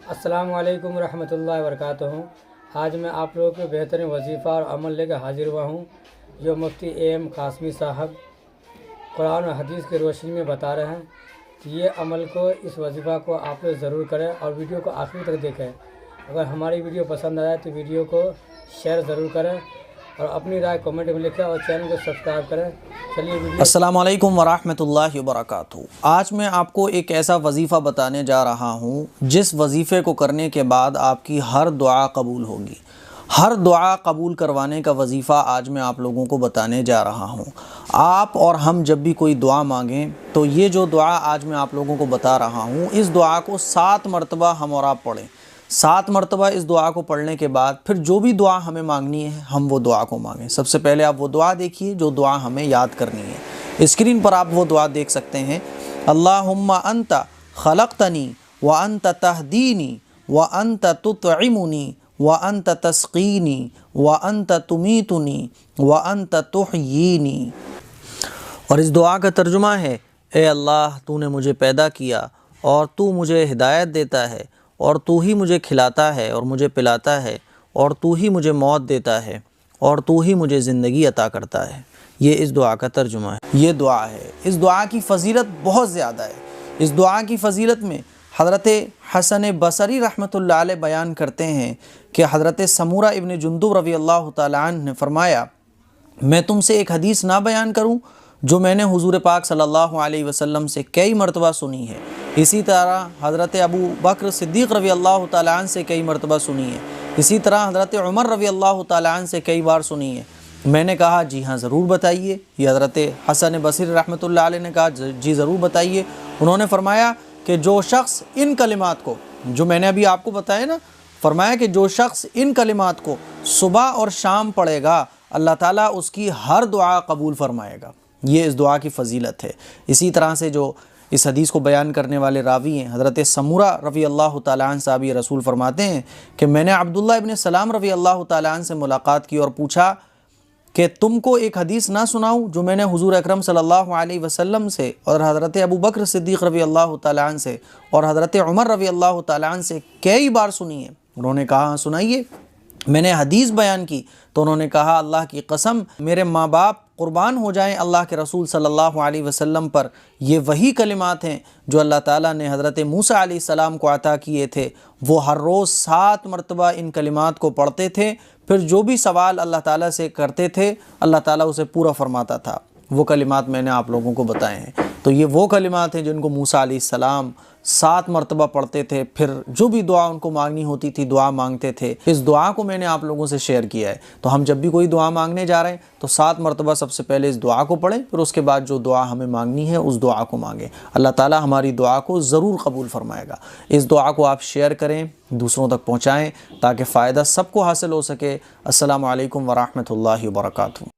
السلام علیکم ورحمۃ اللہ وبرکاتہ۔ آج میں آپ لوگوں کے بہترین وظیفہ اور عمل لے کر حاضر ہوا ہوں، جو مفتی ایم قاسمی صاحب قرآن و حدیث کی روشنی میں بتا رہے ہیں کہ یہ عمل کو، اس وظیفہ کو آپ لوگ ضرور کریں اور ویڈیو کو آخر تک دیکھیں۔ اگر ہماری ویڈیو پسند آئے تو ویڈیو کو شیئر ضرور کریں اور اپنی رائے کمنٹ میں لکھیں اور چینل کو سبسکرائب کریں۔ چلیے ویڈیو۔ السلام علیکم ورحمۃ اللہ وبرکاتہ۔ آج میں آپ کو ایک ایسا وظیفہ بتانے جا رہا ہوں جس وظیفے کو کرنے کے بعد آپ کی ہر دعا قبول ہوگی۔ ہر دعا قبول کروانے کا وظیفہ آج میں آپ لوگوں کو بتانے جا رہا ہوں۔ آپ اور ہم جب بھی کوئی دعا مانگیں تو یہ جو دعا آج میں آپ لوگوں کو بتا رہا ہوں، اس دعا کو 7 مرتبہ ہم اور آپ پڑھیں۔ 7 مرتبہ اس دعا کو پڑھنے کے بعد پھر جو بھی دعا ہمیں مانگنی ہے ہم وہ دعا کو مانگیں۔ سب سے پہلے آپ وہ دعا دیکھیے جو دعا ہمیں یاد کرنی ہے۔ اسکرین پر آپ وہ دعا دیکھ سکتے ہیں۔ اللہم انت خلقتنی وانت تہدینی وانت تطعمنی وانت تسقینی وانت تمیتنی وانت تحیینی۔ اور اس دعا کا ترجمہ ہے، اے اللہ تو نے مجھے پیدا کیا اور تو مجھے ہدایت دیتا ہے اور تو ہی مجھے کھلاتا ہے اور مجھے پلاتا ہے اور تو ہی مجھے موت دیتا ہے اور تو ہی مجھے زندگی عطا کرتا ہے۔ یہ اس دعا کا ترجمہ ہے۔ یہ دعا ہے۔ اس دعا کی فضیلت بہت زیادہ ہے۔ اس دعا کی فضیلت میں حضرت حسن بصری رحمۃ اللہ علیہ بیان کرتے ہیں کہ حضرت سمورہ ابن جندب رضی اللہ تعالیٰ عنہ نے فرمایا، میں تم سے ایک حدیث نہ بیان کروں جو میں نے حضور پاک صلی اللہ علیہ وسلم سے کئی مرتبہ سنی ہے۔ اسی طرح حضرت ابو بکر صدیق رضی اللہ تعالیٰ عنہ سے کئی مرتبہ سنی ہے۔ اسی طرح حضرت عمر رضی اللہ تعالیٰ عنہ سے کئی بار سنی ہے۔ میں نے کہا جی ہاں ضرور بتائیے۔ یہ حضرت حسن بصری رحمۃ اللہ علیہ نے کہا جی ضرور بتائیے۔ انہوں نے فرمایا کہ جو شخص ان کلمات کو، جو میں نے ابھی آپ کو بتایا نا، فرمایا کہ جو شخص ان کلمات کو صبح اور شام پڑھے گا اللہ تعالیٰ اس کی ہر دعا قبول فرمائے گا۔ یہ اس دعا کی فضیلت ہے۔ اسی طرح سے جو اس حدیث کو بیان کرنے والے راوی ہیں حضرت سمورہ رضی اللہ تعالیٰ عنہ صحابی رسول فرماتے ہیں کہ میں نے عبداللہ ابن سلام رضی اللہ تعالیٰ عنہ سے ملاقات کی اور پوچھا کہ تم کو ایک حدیث نہ سناؤں جو میں نے حضور اکرم صلی اللہ علیہ وسلم سے اور حضرت ابو بکر صدیق رضی اللہ تعالیٰ عنہ سے اور حضرت عمر رضی اللہ تعالیٰ عنہ سے کئی بار سنی ہے؟ انہوں نے کہا ہاں سنائیے۔ میں نے حدیث بیان کی تو انہوں نے کہا اللہ کی قسم میرے ماں باپ قربان ہو جائیں اللہ کے رسول صلی اللہ علیہ وسلم پر، یہ وہی کلمات ہیں جو اللہ تعالیٰ نے حضرت موسیٰ علیہ السلام کو عطا کیے تھے۔ وہ ہر روز 7 مرتبہ ان کلمات کو پڑھتے تھے، پھر جو بھی سوال اللہ تعالیٰ سے کرتے تھے اللہ تعالیٰ اسے پورا فرماتا تھا۔ وہ کلمات میں نے آپ لوگوں کو بتائے ہیں۔ تو یہ وہ کلمات ہیں جن کو موسیٰ علیہ السلام 7 مرتبہ پڑھتے تھے، پھر جو بھی دعا ان کو مانگنی ہوتی تھی دعا مانگتے تھے۔ اس دعا کو میں نے آپ لوگوں سے شیئر کیا ہے۔ تو ہم جب بھی کوئی دعا مانگنے جا رہے ہیں تو 7 مرتبہ سب سے پہلے اس دعا کو پڑھیں، پھر اس کے بعد جو دعا ہمیں مانگنی ہے اس دعا کو مانگیں۔ اللہ تعالیٰ ہماری دعا کو ضرور قبول فرمائے گا۔ اس دعا کو آپ شیئر کریں، دوسروں تک پہنچائیں تاکہ فائدہ سب کو حاصل ہو سکے۔ السلام علیکم ورحمۃ اللہ وبرکاتہ۔